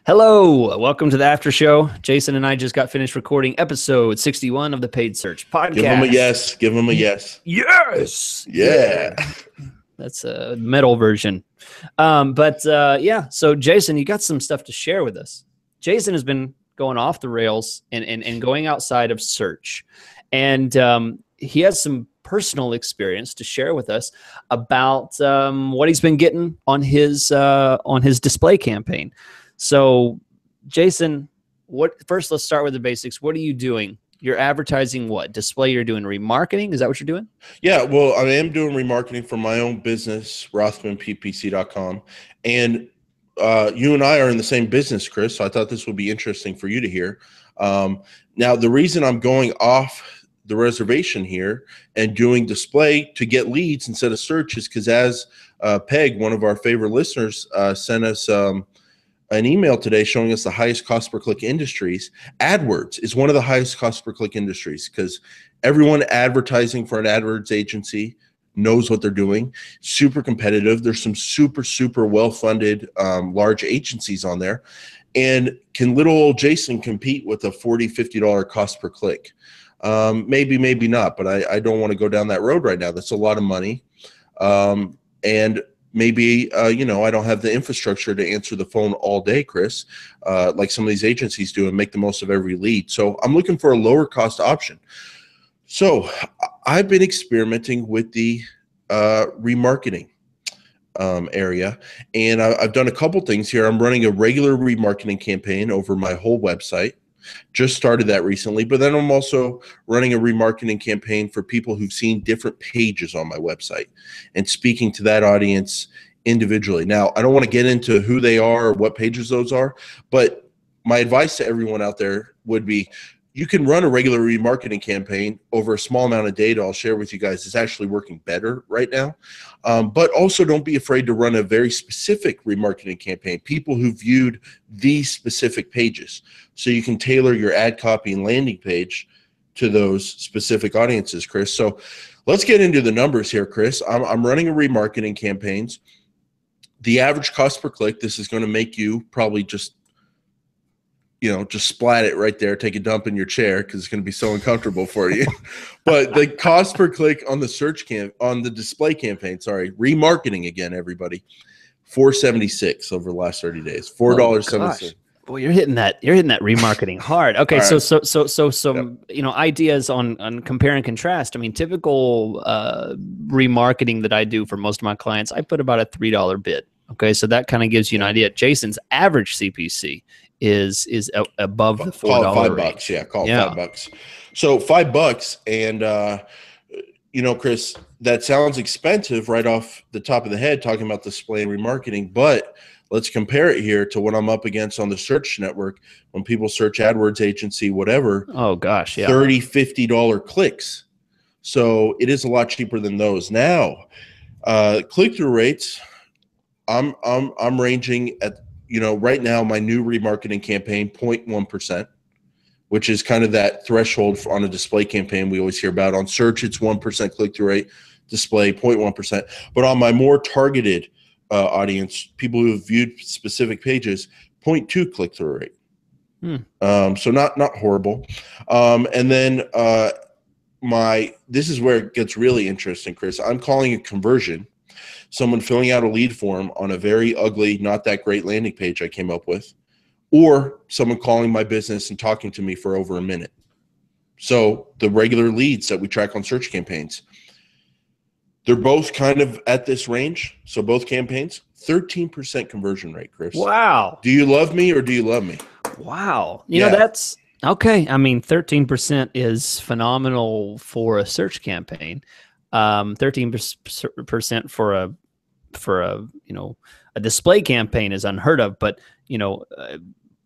Hello, welcome to the after show. Jason and I just got finished recording episode 61 of the Paid Search podcast. Give him a yes. Give him a yes. Yes. Yeah. That's a metal version. Yeah, so Jason, you got some stuff to share with us. Jason has been going off the rails and going outside of search. And he has some personal experience to share with us about what he's been getting on his display campaign. So, Jason, first let's start with the basics. What are you doing? You're advertising what? Display, you're doing remarketing? Is that what you're doing? Yeah, well, I am doing remarketing for my own business, rothmanppc.com. And you and I are in the same business, Chris, so I thought this would be interesting for you to hear. Now, the reason I'm going off the reservation here and doing display to get leads instead of search is because as Peg, one of our favorite listeners, sent us an email today showing us the highest cost per click industries. AdWords is one of the highest cost per click industries because everyone advertising for an AdWords agency knows what they're doing. Super competitive. There's some super well-funded large agencies on there. And can little old Jason compete with a $40, $50 cost per click? Maybe not, but I don't want to go down that road right now. That's a lot of money. And maybe, I don't have the infrastructure to answer the phone all day, Chris, like some of these agencies do and make the most of every lead. So I'm looking for a lower cost option. So I've been experimenting with the remarketing area, and I've done a couple things here. I'm running a regular remarketing campaign over my whole website. Just started that recently, but then I'm also running a remarketing campaign for people who've seen different pages on my website and speaking to that audience individually. Now, I don't want to get into who they are or what pages those are, but my advice to everyone out there would be you can run a regular remarketing campaign over a small amount of data. I'll share with you guys. It's actually working better right now. But also don't be afraid to run a very specific remarketing campaign, people who viewed these specific pages. So you can tailor your ad copy and landing page to those specific audiences, Chris. So let's get into the numbers here, Chris. I'm running a remarketing campaigns. The average cost per click, this is going to make you probably just splat it right there, take a dump in your chair because it's going to be so uncomfortable for you. But the cost per click on the on the display campaign, remarketing again, everybody, $4.76 over the last 30 days. $4.76. Well, you're hitting that remarketing hard. Okay, right. So some ideas on compare and contrast. I mean, typical remarketing that I do for most of my clients, I put about a $3 bid. Okay, so that kind of gives you an idea. Jason's average CPC is above the $4 $5. Yeah, call it $5. So $5, and Chris, that sounds expensive right off the top of the head talking about display and remarketing, but let's compare it here to what I'm up against on the search network when people search AdWords agency, whatever. Oh gosh, yeah. $30, $50 clicks. So it is a lot cheaper than those. Now, click-through rates, I'm ranging at, right now my new remarketing campaign, 0.1%, which is kind of that threshold on a display campaign we always hear about. On search, it's 1% click-through rate, display 0.1%. But on my more targeted audience, people who have viewed specific pages, 0.2 click-through rate. So not horrible. And then this is where it gets really interesting, Chris. I'm calling it conversion. Someone filling out a lead form on a very ugly, not that great landing page I came up with, or someone calling my business and talking to me for over a minute. So the regular leads that we track on search campaigns, they're both kind of at this range. So both campaigns, 13% conversion rate, Chris. Wow. Do you love me or do you love me? Wow. You know, that's okay. I mean, 13% is phenomenal for a search campaign. 13% for a display campaign is unheard of, but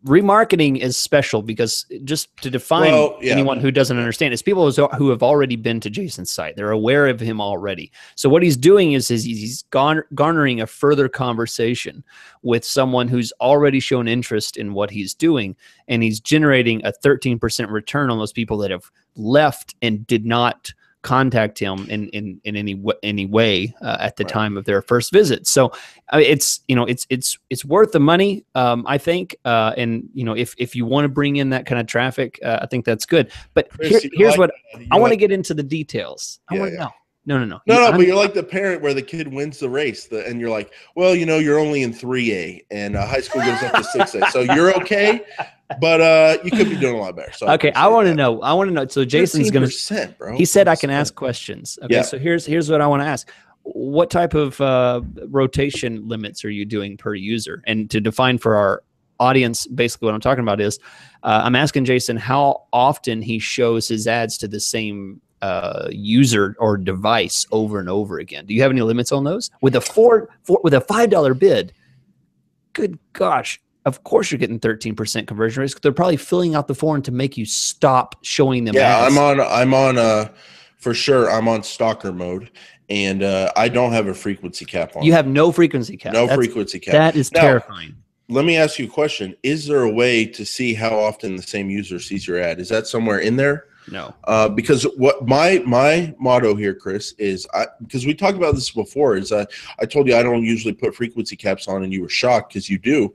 remarketing is special because just to define anyone who doesn't understand, it's people who have already been to Jason's site. They're aware of him already. So what he's doing is he's garnering a further conversation with someone who's already shown interest in what he's doing, and he's generating a 13% return on those people that have left and did not contact him in any way at the time of their first visit. So it's worth the money, I think. And if you want to bring in that kind of traffic, I think that's good. But Chris, here's what I want to get into the details. I want to know. No. But you're like the parent where the kid wins the race, and you're like, well, you're only in 3A, and high school goes up to 6A, so you're okay, but you could be doing a lot better. So okay, I want to know. So Jason's going to, bro. He said I can ask questions. Okay, yeah. So here's what I want to ask. What type of rotation limits are you doing per user? And to define for our audience, basically what I'm talking about is, I'm asking Jason how often he shows his ads to the same user or device over and over again. Do you have any limits on those? With a with a $5 bid, good gosh, of course you're getting 13% conversion rates. They're probably filling out the form to make you stop showing them ads. I'm on for sure. I'm on stalker mode, and I don't have a frequency cap on. You have no frequency cap. Frequency cap. That is terrifying. Let me ask you a question. Is there a way to see how often the same user sees your ad? Is that somewhere in there? No. Because what my motto here, Chris, is because we talked about this before, is I told you I don't usually put frequency caps on, and you were shocked because you do.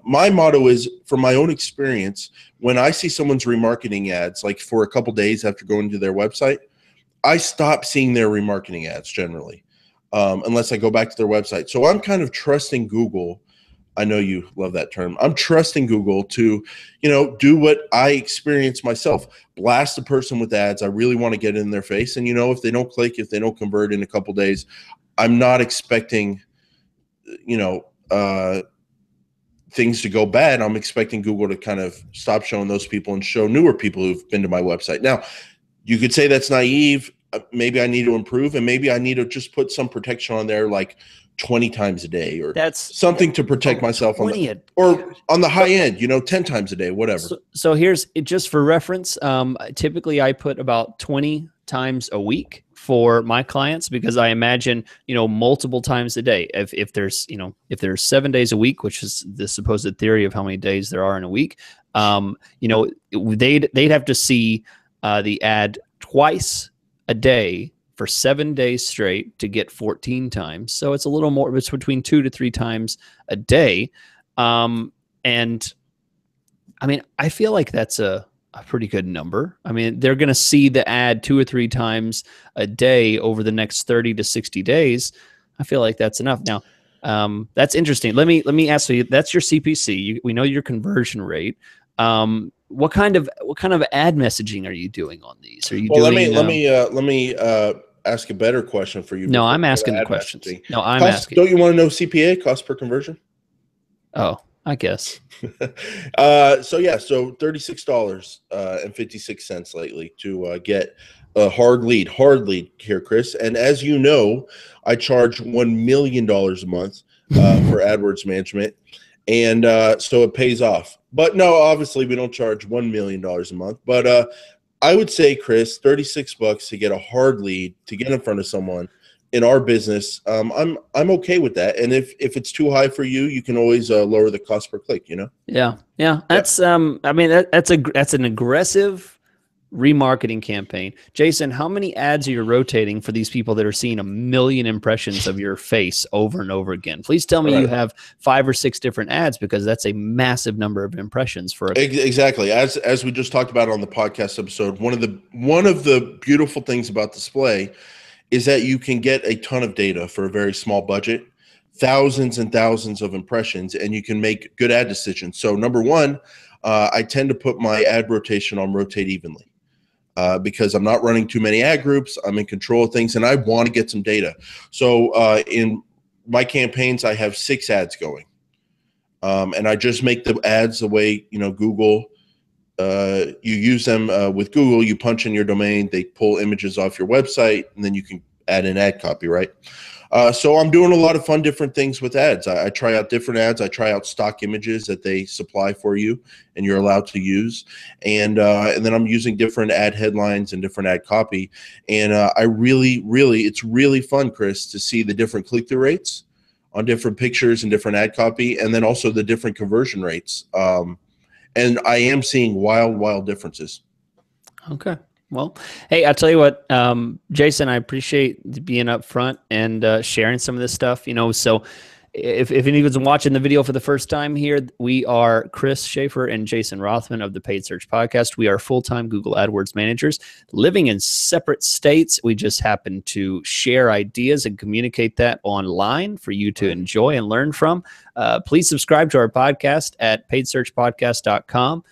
My motto is, from my own experience, when I see someone's remarketing ads, like for a couple days after going to their website, I stop seeing their remarketing ads generally, unless I go back to their website. So I'm kind of trusting Google. I know you love that term. I'm trusting Google to, do what I experience myself. Blast a person with ads. I really want to get in their face. And, if they don't click, if they don't convert in a couple days, I'm not expecting, things to go bad. I'm expecting Google to kind of stop showing those people and show newer people who've been to my website. Now, you could say that's naive. Maybe I need to improve, and maybe I need to just put some protection on there, like 20 times a day, or that's something to protect myself on the high end, 10 times a day, whatever. So here's it, just for reference. Typically I put about 20 times a week for my clients, because I imagine, multiple times a day. If there's 7 days a week, which is the supposed theory of how many days there are in a week, they'd have to see the ad twice a day for 7 days straight to get 14 times. So it's a little more, it's between 2 to 3 times a day. And I mean, I feel like that's a pretty good number. I mean, they're going to see the ad 2 or 3 times a day over the next 30 to 60 days. I feel like that's enough. Now, that's interesting. Let me ask you, that's your CPC. We know your conversion rate. What kind of ad messaging are you doing on these? Are you doing? Let me ask a better question for you. No, I'm asking the questions. No, I'm asking. Don't you want to know CPA, cost per conversion? Oh, I guess. So $36.56 lately to get a hard lead here, Chris. And as you know, I charge $1 million a month for AdWords management. And so it pays off. But no, obviously we don't charge $1 million a month. But I would say, Chris, $36 to get a hard lead, to get in front of someone in our business. I'm okay with that. And if it's too high for you, you can always lower the cost per click. Yeah. That's I mean, that's an aggressive remarketing campaign. Jason, how many ads are you rotating for these people that are seeing 1 million impressions of your face over and over again? Please tell me you have 5 or 6 different ads, because that's a massive number of impressions for exactly. As we just talked about on the podcast episode, one of the beautiful things about display is that you can get a ton of data for a very small budget, thousands and thousands of impressions, and you can make good ad decisions. So number one, I tend to put my ad rotation on rotate evenly. Because I'm not running too many ad groups, I'm in control of things, and I want to get some data. So in my campaigns, I have 6 ads going, and I just make the ads the way Google. You use them with Google. You punch in your domain, they pull images off your website, and then you can add in ad copy, right? So I'm doing a lot of fun different things with ads. I try out different ads. I try out stock images that they supply for you and you're allowed to use. And then I'm using different ad headlines and different ad copy. And it's really fun, Chris, to see the different click-through rates on different pictures and different ad copy, and then also the different conversion rates. And I am seeing wild differences. Okay. Well, hey, I'll tell you what, Jason, I appreciate being up front and sharing some of this stuff, so if anyone's watching the video for the first time here, we are Chris Schaefer and Jason Rothman of the Paid Search Podcast. We are full-time Google AdWords managers living in separate states. We just happen to share ideas and communicate that online for you to enjoy and learn from. Please subscribe to our podcast at paidsearchpodcast.com.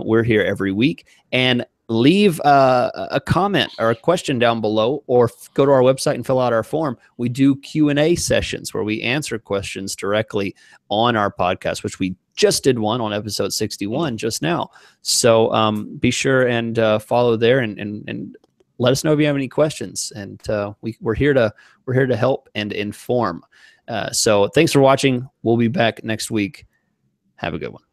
We're here every week. And leave a comment or a question down below, or go to our website and fill out our form. We do Q&A sessions where we answer questions directly on our podcast, which we just did one on episode 61 just now. So be sure and follow there and let us know if you have any questions. And we're here to help and inform. So thanks for watching. We'll be back next week. Have a good one.